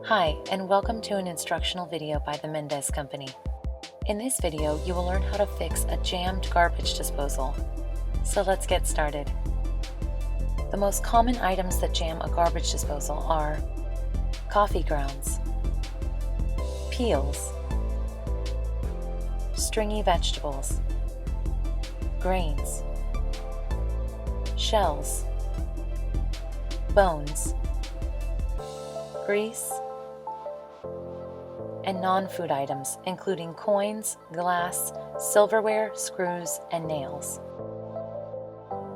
Hi, and welcome to an instructional video by the Mendes Company. In this video, you will learn how to fix a jammed garbage disposal. So let's get started. The most common items that jam a garbage disposal are coffee grounds, peels, stringy vegetables, grains, shells, bones, grease, and non-food items, including coins, glass, silverware, screws, and nails.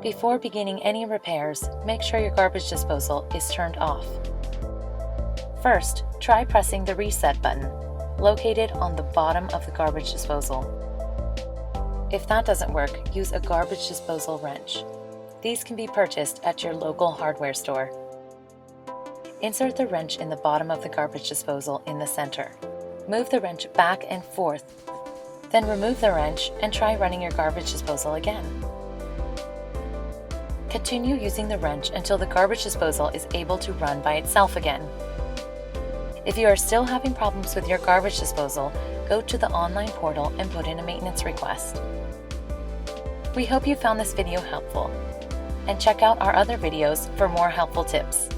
Before beginning any repairs, make sure your garbage disposal is turned off. First, try pressing the reset button, located on the bottom of the garbage disposal. If that doesn't work, use a garbage disposal wrench. These can be purchased at your local hardware store. Insert the wrench in the bottom of the garbage disposal in the center. Move the wrench back and forth. Then remove the wrench and try running your garbage disposal again. Continue using the wrench until the garbage disposal is able to run by itself again. If you are still having problems with your garbage disposal, go to the online portal and put in a maintenance request. We hope you found this video helpful, and check out our other videos for more helpful tips.